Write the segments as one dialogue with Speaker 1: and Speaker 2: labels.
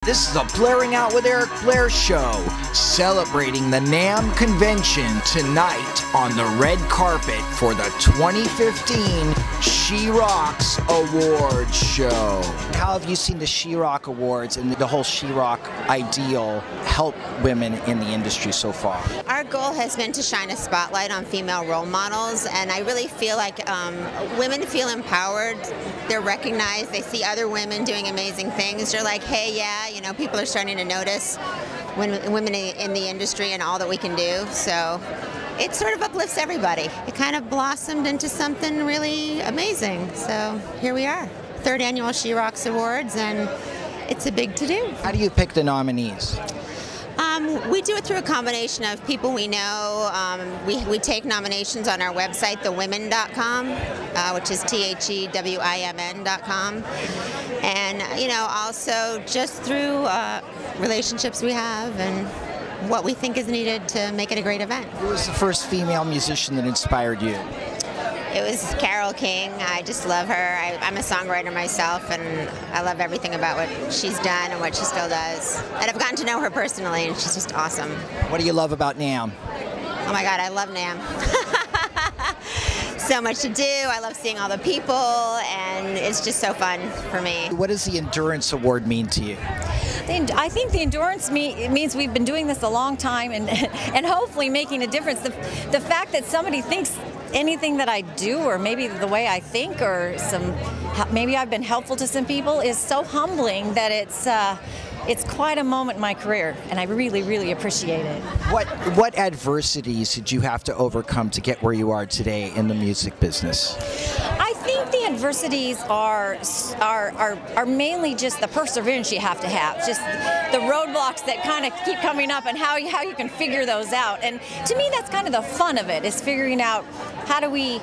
Speaker 1: This is a Blairing Out with Eric Blair show, celebrating the NAMM convention tonight on the red carpet for the 2015 She Rocks Awards show. How have you seen the She Rock Awards and the whole She Rock ideal help women in the industry so far?
Speaker 2: Our goal has been to shine a spotlight on female role models, and I really feel like women feel empowered. They're recognized. They see other women doing amazing things. They're like, hey, yeah, you know, people are starting to notice women in the industry and all that we can do. So it sort of uplifts everybody. It kind of blossomed into something really amazing. So here we are, third annual She Rocks Awards, and it's a big to-do.
Speaker 1: How do you pick the nominees?
Speaker 2: We do it through a combination of people we know. We take nominations on our website, thewimn.com, which is THEWIMN.com, and also just through relationships we have and what we think is needed to make it a great event.
Speaker 1: Who was the first female musician that inspired you?
Speaker 2: It was Carole King. I just love her. I'm a songwriter myself, and I love everything about what she's done and what she still does. And I've gotten to know her personally, and she's just awesome.
Speaker 1: What do you love about NAMM?
Speaker 2: Oh my God, I love NAMM. So much to do. I love seeing all the people, and it's just so fun for me.
Speaker 1: What does the Endurance Award mean to you?
Speaker 3: I think the endurance means we've been doing this a long time and hopefully making a difference. The fact that somebody thinks anything that I do, or maybe the way I think, or maybe I've been helpful to some people, is so humbling that it's quite a moment in my career, and I really, really appreciate it.
Speaker 1: What adversities did you have to overcome to get where you are today in the music business?
Speaker 3: I think the adversities are mainly just the perseverance you have to have, just the roadblocks that kind of keep coming up and how you can figure those out. And to me, that's kind of the fun of it, is figuring out how do we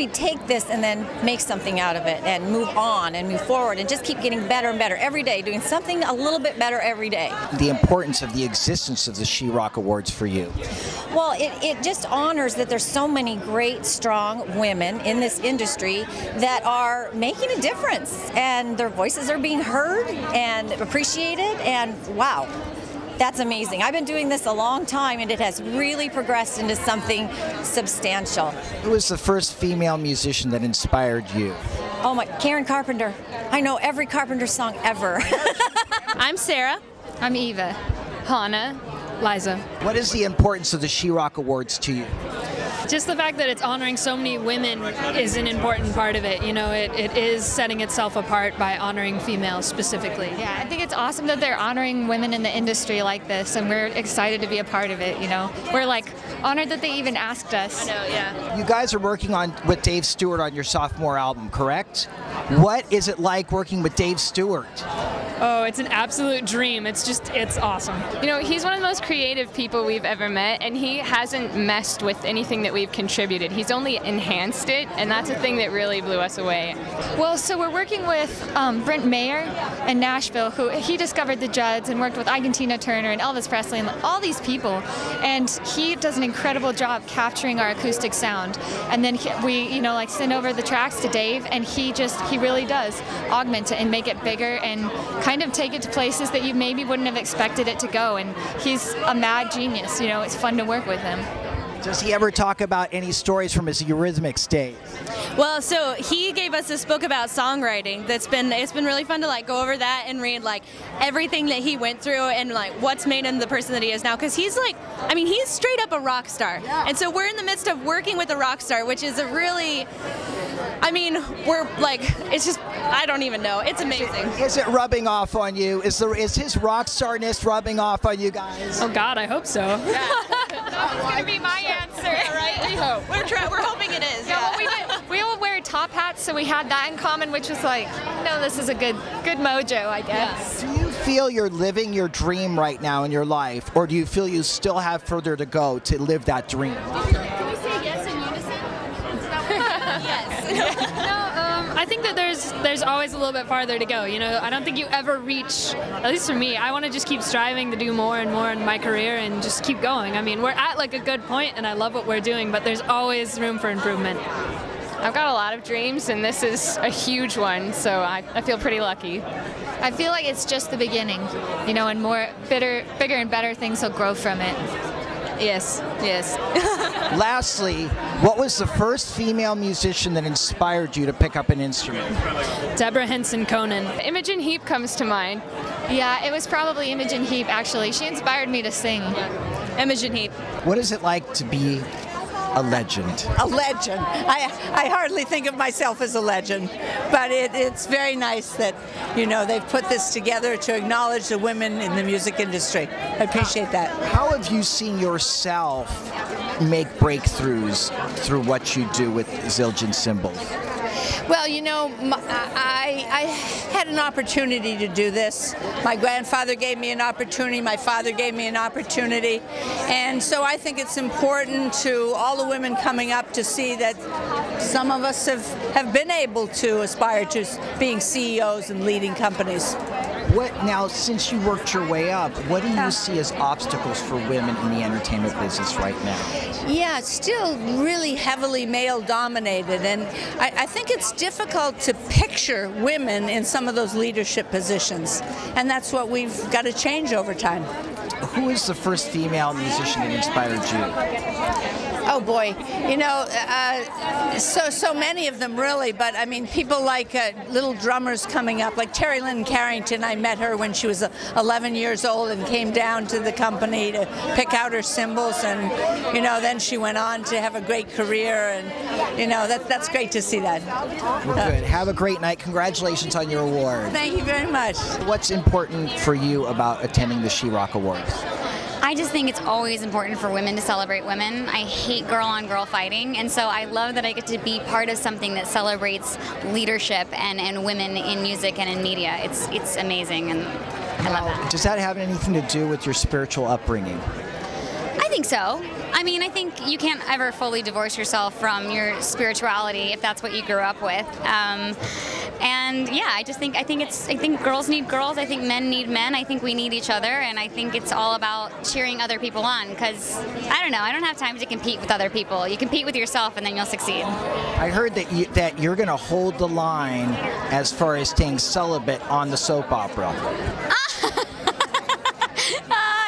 Speaker 3: take this and then make something out of it and move on and move forward and just keep getting better and better every day, doing something a little bit better every day.
Speaker 1: The importance of the existence of the She Rock Awards for you?
Speaker 3: Well, it just honors that there's so many great, strong women in this industry that are making a difference, and their voices are being heard and appreciated, and wow. That's amazing. I've been doing this a long time, and it has really progressed into something substantial.
Speaker 1: Who was the first female musician that inspired you?
Speaker 3: Oh my, Karen Carpenter. I know every Carpenter song ever.
Speaker 4: I'm Sarah.
Speaker 5: I'm Eva.
Speaker 4: Hannah.
Speaker 5: Liza.
Speaker 1: What is the importance of the She Rock Awards to you?
Speaker 5: Just the fact that it's honoring so many women is an important part of it. You know, it is setting itself apart by honoring females specifically.
Speaker 4: Yeah, I think it's awesome that they're honoring women in the industry like this, and we're excited to be a part of it, you know. We're like honored that they even asked us.
Speaker 5: I know, yeah.
Speaker 1: You guys are working with Dave Stewart on your sophomore album, correct? What is it like working with Dave Stewart?
Speaker 5: Oh, it's an absolute dream. It's awesome.
Speaker 4: You know, he's one of the most creative people we've ever met, and he hasn't messed with anything that we've contributed. He's only enhanced it, and that's a thing that really blew us away. Well, so we're working with Brent Mayer in Nashville, who he discovered the Judds and worked with Tina Turner and Elvis Presley and all these people, and he does an incredible job capturing our acoustic sound. And then we, send over the tracks to Dave, and he really does augment it and make it bigger and kind of take it to places that you maybe wouldn't have expected it to go. And he's a mad genius. You know, it's fun to work with him.
Speaker 1: Does he ever talk about any stories from his Eurythmics days?
Speaker 6: Well, so he gave us this book about songwriting. It's been really fun to go over that and read everything that he went through and what's made him the person that he is now. Because he's he's straight up a rock star. Yeah. And so we're in the midst of working with a rock star, which is a really, it's just, I don't even know. It's amazing.
Speaker 1: Is it rubbing off on you? Is his rock starness rubbing off on you guys?
Speaker 5: Oh God, I hope so.
Speaker 4: Yeah. That's going to be my answer.
Speaker 6: Right? We hope. We're hoping it is.
Speaker 4: Yeah, well, we all wear top hats, so we had that in common, which was no, this is a good mojo, I guess.
Speaker 1: Do you feel you're living your dream right now in your life, or do you feel you still have further to go to live that dream?
Speaker 6: Can we say yes in unison? Yes.
Speaker 5: I think that there's always a little bit farther to go. You know, I don't think you ever reach, at least for me, I want to just keep striving to do more and more in my career and just keep going. I mean, we're at a good point, and I love what we're doing, but there's always room for improvement.
Speaker 4: I've got a lot of dreams, and this is a huge one, so I feel pretty lucky. I feel like it's just the beginning, you know, and bigger and better things will grow from it.
Speaker 6: Yes, yes.
Speaker 1: Lastly, what was the first female musician that inspired you to pick up an instrument?
Speaker 5: Deborah Henson Conan.
Speaker 4: Imogen Heap comes to mind. Yeah, it was probably Imogen Heap, actually. She inspired me to sing.
Speaker 6: Imogen Heap.
Speaker 1: What is it like to be a legend?
Speaker 7: A legend. I hardly think of myself as a legend, but it's very nice that, you know, they've put this together to acknowledge the women in the music industry. I appreciate that.
Speaker 1: How have you seen yourself make breakthroughs through what you do with Zildjian cymbals?
Speaker 7: Well, you know, I had an opportunity to do this. My grandfather gave me an opportunity, my father gave me an opportunity, and so I think it's important to all the women coming up to see that some of us have been able to aspire to being CEOs and leading companies.
Speaker 1: Now, since you worked your way up, what do you see as obstacles for women in the entertainment business right now?
Speaker 7: Yeah, it's still really heavily male-dominated, and I think it's difficult to picture women in some of those leadership positions, and that's what we've got to change over time.
Speaker 1: Who is the first female musician that inspired you?
Speaker 7: Oh boy, you know, so many of them really, but I mean people like little drummers coming up, like Terry Lynn Carrington. I met her when she was 11 years old and came down to the company to pick out her cymbals, and you know, then she went on to have a great career, and you know, that's great to see that.
Speaker 1: Well, good. Have a great night. Congratulations on your award.
Speaker 7: Thank you very much.
Speaker 1: What's important for you about attending the She-Rock Awards?
Speaker 8: I just think it's always important for women to celebrate women. I hate girl-on-girl fighting, and so I love that I get to be part of something that celebrates leadership and women in music and in media. It's amazing, and I love that.
Speaker 1: Does that have anything to do with your spiritual upbringing?
Speaker 8: I think so. I mean, I think you can't ever fully divorce yourself from your spirituality if that's what you grew up with. And yeah, I think girls need girls. I think men need men. I think we need each other, and I think it's all about cheering other people on. Because I don't know, I don't have time to compete with other people. You compete with yourself, and then you'll succeed.
Speaker 1: I heard that you're going to hold the line as far as staying celibate on the soap opera.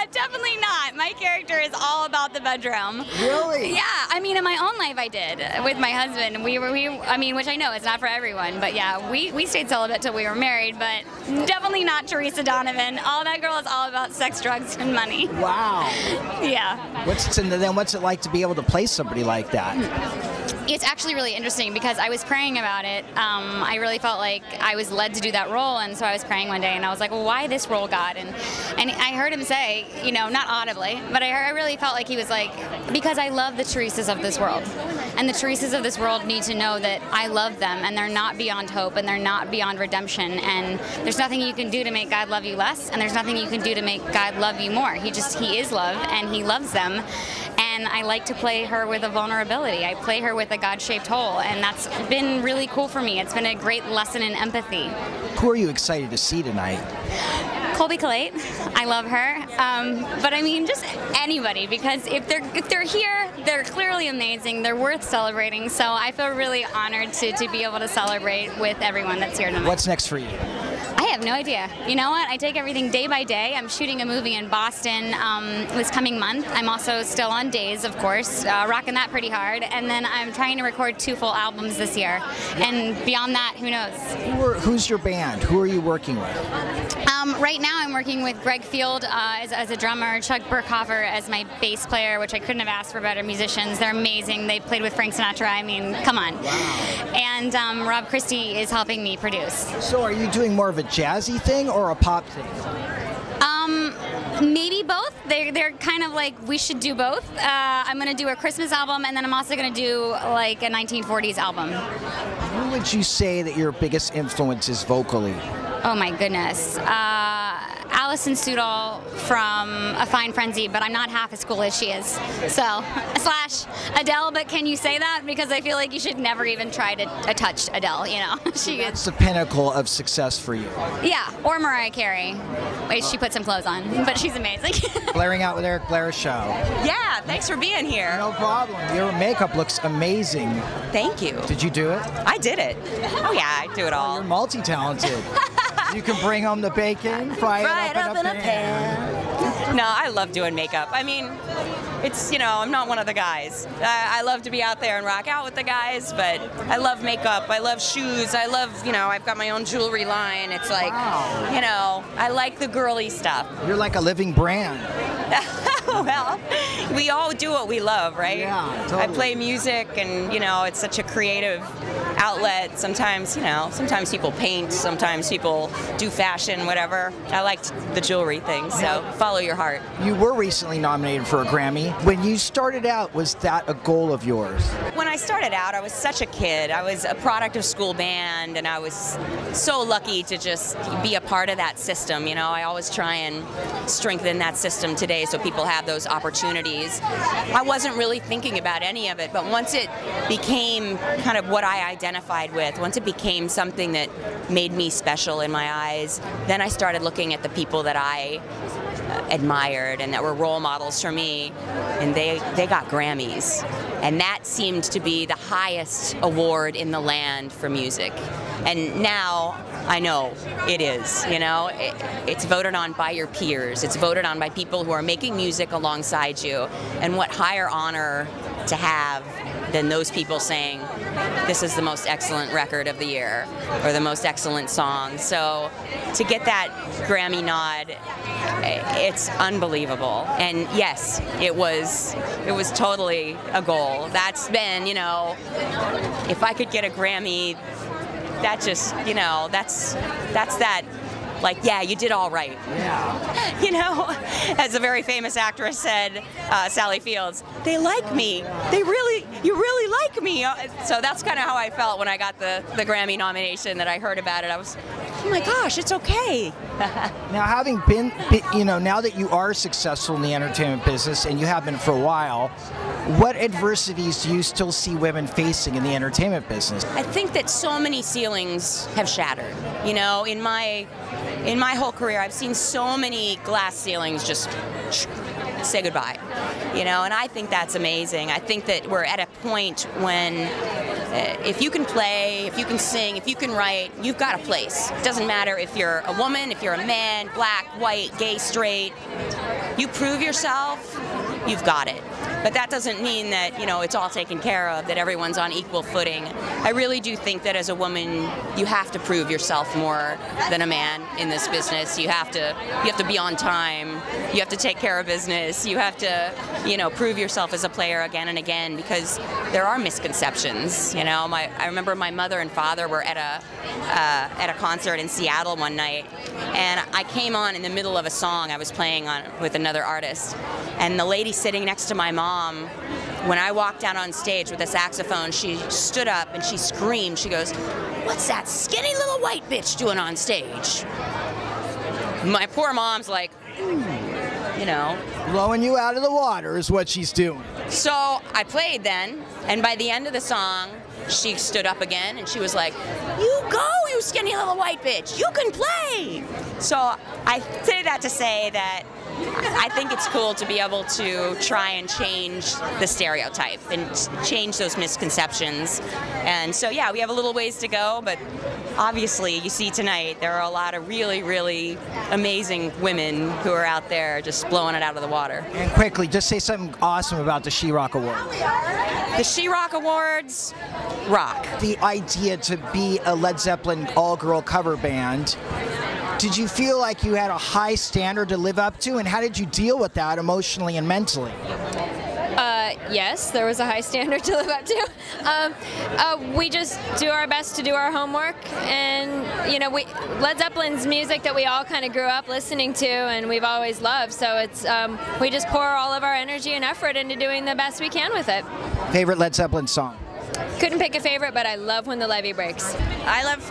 Speaker 8: Definitely not. My character is all about the bedroom.
Speaker 1: Really?
Speaker 8: Yeah. I mean, in my own life, I did with my husband. I mean, which I know is not for everyone, but yeah, we stayed celibate till we were married. But definitely not Teresa Donovan. All that girl is all about sex, drugs, and money.
Speaker 1: Wow.
Speaker 8: Yeah.
Speaker 1: What's it like to be able to play somebody like that?
Speaker 8: It's actually really interesting because I was praying about it. I really felt like I was led to do that role, and so I was praying one day, and I was like, well, why this role, God? And I heard him say, you know, not audibly, but I really felt like he was like, because I love the Teresas of this world. And the Teresas of this world need to know that I love them, and they're not beyond hope, and they're not beyond redemption, and there's nothing you can do to make God love you less, and there's nothing you can do to make God love you more. He is love, and he loves them. And I like to play her with a vulnerability. I play her with a God-shaped hole, and that's been really cool for me. It's been a great lesson in empathy.
Speaker 1: Who are you excited to see tonight?
Speaker 8: Colby Collate. I love her. But I mean, just anybody, because if they're here, they're clearly amazing. They're worth celebrating. So I feel really honored to be able to celebrate with everyone that's here tonight.
Speaker 1: What's next for you?
Speaker 8: I have no idea. You know what? I take everything day by day. I'm shooting a movie in Boston this coming month. I'm also still on days, of course, rocking that pretty hard. And then I'm trying to record 2 full albums this year. And beyond that, who knows?
Speaker 1: Who's your band? Who are you working with?
Speaker 8: Right now I'm working with Greg Field as a drummer, Chuck Burkhofer as my bass player, which I couldn't have asked for better musicians. They're amazing. They played with Frank Sinatra. I mean, come on.
Speaker 1: Wow.
Speaker 8: And Rob Christie is helping me produce.
Speaker 1: So are you doing more of a jazzy thing or a pop thing?
Speaker 8: Maybe both. They're kind of like, we should do both. I'm going to do a Christmas album, and then I'm also going to do like a 1940s album.
Speaker 1: Who would you say that your biggest influence is vocally?
Speaker 8: Oh my goodness. Alison Sudol from A Fine Frenzy, but I'm not half as cool as she is. So, / Adele, but can you say that? Because I feel like you should never even try to touch Adele, you know.
Speaker 1: That's the pinnacle of success for you.
Speaker 8: Yeah, or Mariah Carey. Wait, she put some clothes on, but she's amazing.
Speaker 1: Blairing Out with Eric Blair show.
Speaker 9: Yeah, thanks for being here.
Speaker 1: No problem. Your makeup looks amazing.
Speaker 9: Thank you.
Speaker 1: Did you do it?
Speaker 9: I did it. Oh yeah, I do it all.
Speaker 1: You're multi-talented. You can bring home the bacon, fry it up in a pan.
Speaker 9: No, I love doing makeup. I mean, it's, you know, I'm not one of the guys. I love to be out there and rock out with the guys, but I love makeup. I love shoes. I love, you know, I've got my own jewelry line. It's like, you know, I like the girly stuff.
Speaker 1: You're like a living brand.
Speaker 9: Well, we all do what we love, right?
Speaker 1: Yeah, totally.
Speaker 9: I play music, and, you know, it's such a creative outlet. Sometimes, you know, sometimes people paint, sometimes people do fashion, whatever. I liked the jewelry thing, so follow your heart.
Speaker 1: You were recently nominated for a Grammy. When you started out, was that a goal of yours?
Speaker 9: When I started out, I was such a kid. I was a product of school band, and I was so lucky to just be a part of that system. You know, I always try and strengthen that system today so people have those opportunities. I wasn't really thinking about any of it, but once it became kind of what I identified with, once it became something that made me special in my eyes, then I started looking at the people that I admired and that were role models for me, and they got Grammys, and that seemed to be the highest award in the land for music. And now I know it is, you know, it's voted on by your peers, it's voted on by people who are making music alongside you, and what higher honor to have than those people saying this is the most excellent record of the year or the most excellent song. So to get that Grammy nod, it's unbelievable. And yes, it was totally a goal. That's been, you know, if I could get a Grammy, that just, you know, that's that, like, yeah, you did all right.
Speaker 1: Yeah.
Speaker 9: You know, as a very famous actress said, Sally Fields, they like me. You really like me. So that's kind of how I felt when I got the Grammy nomination, that I heard about it. I was, oh my gosh, it's okay.
Speaker 1: Now, having been, you know, now that you are successful in the entertainment business, and you have been for a while, what adversities do you still see women facing in the entertainment business?
Speaker 9: I think that so many ceilings have shattered. You know, in my whole career, I've seen so many glass ceilings just say goodbye. You know, and I think that's amazing. I think that we're at a point when if you can play, if you can sing, if you can write, you've got a place. It doesn't matter if you're a woman, if you're a man, black, white, gay, straight. You prove yourself, you've got it. But that doesn't mean that, you know, it's all taken care of, that everyone's on equal footing. I really do think that as a woman, you have to prove yourself more than a man in this business. You have to be on time. You have to take care of business. You have to, you know, prove yourself as a player again and again, because there are misconceptions. You know, I remember my mother and father were at a concert in Seattle one night, and I came on in the middle of a song I was playing on with another artist, and the lady sitting next to my mom, when I walked out on stage with a saxophone, she stood up and she screamed. She goes, "What's that skinny little white bitch doing on stage?" My poor mom's like, you know.
Speaker 1: Blowing you out of the water is what she's doing.
Speaker 9: So I played then, and by the end of the song, she stood up again and she was like, "You go, you skinny little white bitch, you can play." So I say that to say that I think it's cool to be able to try and change the stereotype and change those misconceptions. And so, yeah, we have a little ways to go, but obviously, you see tonight, there are a lot of really, really amazing women who are out there just blowing it out of the water.
Speaker 1: And quickly, just say something awesome about the She-Rock Awards.
Speaker 9: The She-Rock Awards rock.
Speaker 1: The idea to be a Led Zeppelin all-girl cover band, did you feel like you had a high standard to live up to, and how did you deal with that emotionally and mentally?
Speaker 4: Yes, there was a high standard to live up to. We just do our best to do our homework, and you know, Led Zeppelin's music that we all kind of grew up listening to and we've always loved, so it's we just pour all of our energy and effort into doing the best we can with it.
Speaker 1: Favorite Led Zeppelin song?
Speaker 4: Couldn't pick a favorite, but I love When the Levee Breaks.
Speaker 10: I love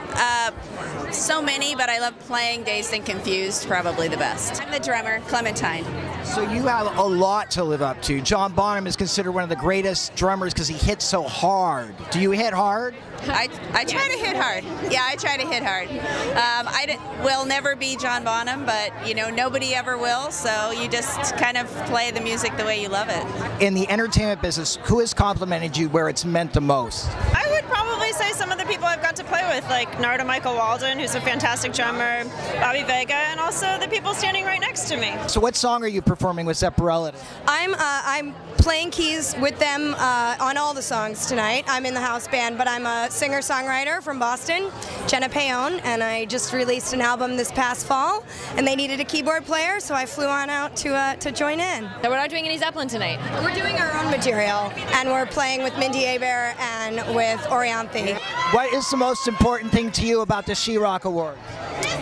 Speaker 10: so many, but I love playing Dazed and Confused, probably the best. I'm the drummer, Clementine.
Speaker 1: So you have a lot to live up to. John Bonham is considered one of the greatest drummers because he hits so hard. Do you hit hard?
Speaker 10: I try to hit hard. Yeah, I try to hit hard. I will never be John Bonham, but you know, nobody ever will, so you just kind of play the music the way you love it.
Speaker 1: In the entertainment business, who has complimented you where it's meant the most?
Speaker 10: I would probably say
Speaker 11: some of the people I've got to play with, like Narda Michael Walden, who's a fantastic drummer, Bobby Vega, and also the people standing right next to me.
Speaker 1: So what song are you performing with Zepparella?
Speaker 12: I'm playing keys with them on all the songs tonight. I'm in the house band, but I'm a singer-songwriter from Boston, Jenna Payon, and I just released an album this past fall, and they needed a keyboard player, so I flew on out to join in.
Speaker 3: So we're not doing any Zeppelin tonight.
Speaker 12: We're doing our own material, and we're playing with Mindy Aber and with Orianthe.
Speaker 1: What is the most important thing to you about the She-Rock Award?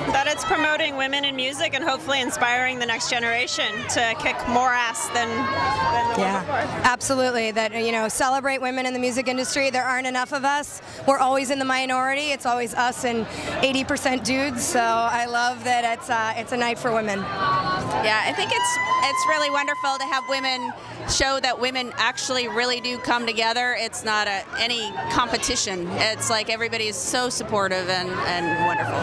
Speaker 11: That it's promoting women in music and hopefully inspiring the next generation to kick more ass than the one before.
Speaker 12: Absolutely. That, you know, celebrate women in the music industry. There aren't enough of us. We're always in the minority. It's always us and 80% dudes. So I love that it's a night for women.
Speaker 10: Yeah, I think it's really wonderful to have women show that women actually really do come together. It's not any competition. It's like everybody is so supportive and wonderful.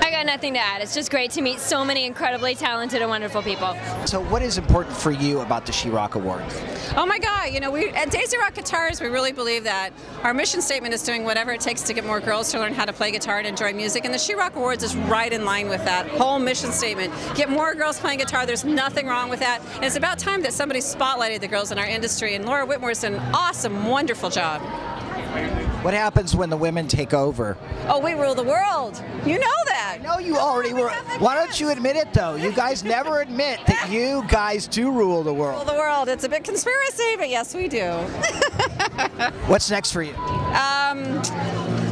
Speaker 3: I got nothing to add. It's just great to meet so many incredibly talented and wonderful people.
Speaker 1: So what is important for you about the She-Rock Awards?
Speaker 13: Oh my God, you know, we at Daisy Rock Guitars, we really believe that our mission statement is doing whatever it takes to get more girls to learn how to play guitar and enjoy music, and the She-Rock Awards is right in line with that whole mission statement. Get more girls playing guitar, there's nothing wrong with that, and it's about time that somebody spotlighted the girls in our industry, and Laura Whitmore's done an awesome, wonderful job.
Speaker 1: What happens when the women take over?
Speaker 13: Oh, we rule the world. You know that.
Speaker 1: I know you already were. Why don't you admit it, though? You guys never admit that you guys do rule the world.
Speaker 13: Rule the world. It's a big conspiracy, but yes, we do.
Speaker 1: What's next for you?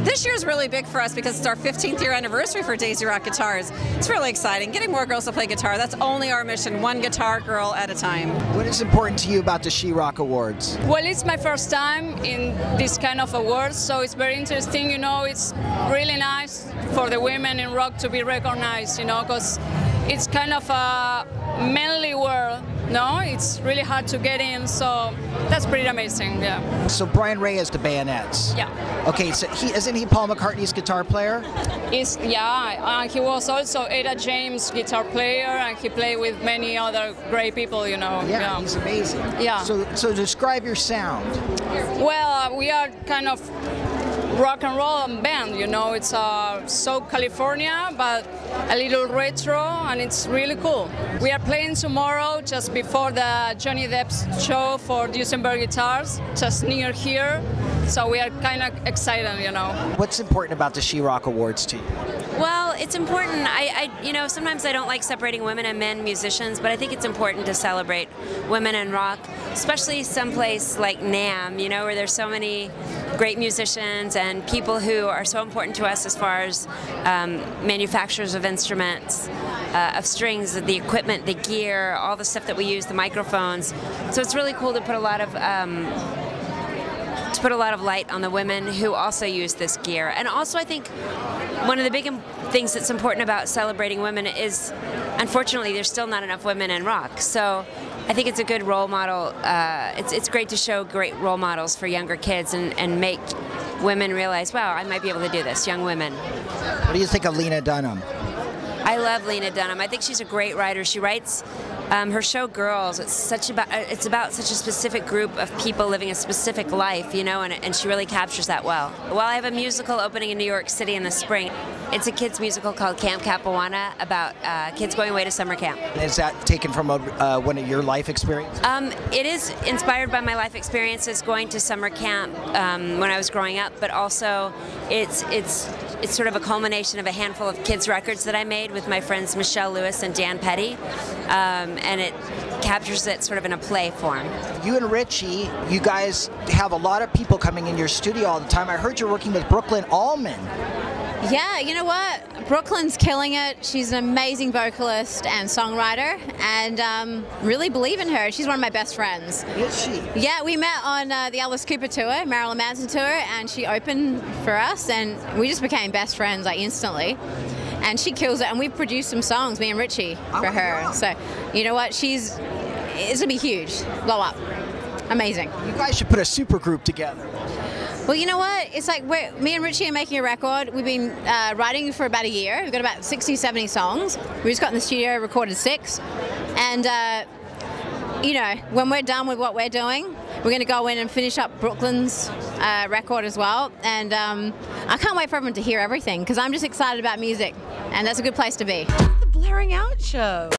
Speaker 13: This year's really big for us because it's our 15th year anniversary for Daisy Rock Guitars. It's really exciting. Getting more girls to play guitar, that's only our mission, one guitar girl at a time.
Speaker 1: What is important to you about the She-Rock Awards?
Speaker 14: Well, it's my first time in this kind of awards, so it's very interesting. You know, it's really nice for the women in rock to be recognized, you know, because it's kind of a manly world. No, it's really hard to get in, so that's pretty amazing, yeah.
Speaker 1: So Brian Ray is the bayonets.
Speaker 14: Yeah.
Speaker 1: Okay, so isn't he Paul McCartney's guitar player?
Speaker 14: He was also Etta James' guitar player, and he played with many other great people, you know.
Speaker 1: Yeah, he's amazing.
Speaker 14: Yeah.
Speaker 1: So describe your sound.
Speaker 14: Well, we are kind of rock and roll band, you know. It's so California, but a little retro, and it's really cool. We are playing tomorrow just before the Johnny Depp's show for Duesenberg Guitars, just near here. So we are kind of excited, you know.
Speaker 1: What's important about the She-Rock Awards to you?
Speaker 15: Well, it's important. You know, sometimes I don't like separating women and men musicians, but I think it's important to celebrate women in rock, especially someplace like NAMM, you know, where there's so many great musicians and people who are so important to us as far as manufacturers of instruments, of strings, the equipment, the gear, all the stuff that we use, the microphones. So it's really cool to put a lot of light on the women who also use this gear. And also I think one of the big things that's important about celebrating women is, unfortunately, there's still not enough women in rock. So I think it's a good role model. It's great to show great role models for younger kids and make women realize, wow, I might be able to do this, young women.
Speaker 1: What do you think of Lena Dunham?
Speaker 15: I love Lena Dunham. I think she's a great writer. She writes her show Girls. It's about such a specific group of people living a specific life, you know, and she really captures that well. Well, I have a musical opening in New York City in the spring. It's a kids musical called Camp Capuana about kids going away to summer camp.
Speaker 1: Is that taken from one of your life experiences?
Speaker 15: It is inspired by my life experiences going to summer camp when I was growing up, but also it's sort of a culmination of a handful of kids records that I made with my friends Michelle Lewis and Dan Petty, and it captures it sort of in a play form.
Speaker 1: You and Richie, you guys have a lot of people coming in your studio all the time. I heard you're working with Brooklyn Allman.
Speaker 16: Yeah, you know what? Brooklyn's killing it. She's an amazing vocalist and songwriter, and really believe in her. She's one of my best friends.
Speaker 1: Is she?
Speaker 16: Yeah, we met on the Alice Cooper tour, Marilyn Manson tour, and she opened for us, and we just became best friends like instantly. And she kills it, and we produced some songs, me and Richie, for her. Wow. So, you know what? It's gonna be huge. Blow up. Amazing.
Speaker 1: You guys should put a super group together.
Speaker 16: Well, you know what? It's like me and Richie are making a record. We've been writing for about a year. We've got about 60, 70 songs. We just got in the studio, recorded 6. And, you know, when we're done with what we're doing, we're going to go in and finish up Brooklyn's record as well, and I can't wait for everyone to hear everything because I'm just excited about music, and that's a good place to be.
Speaker 17: The Blairing Out Show.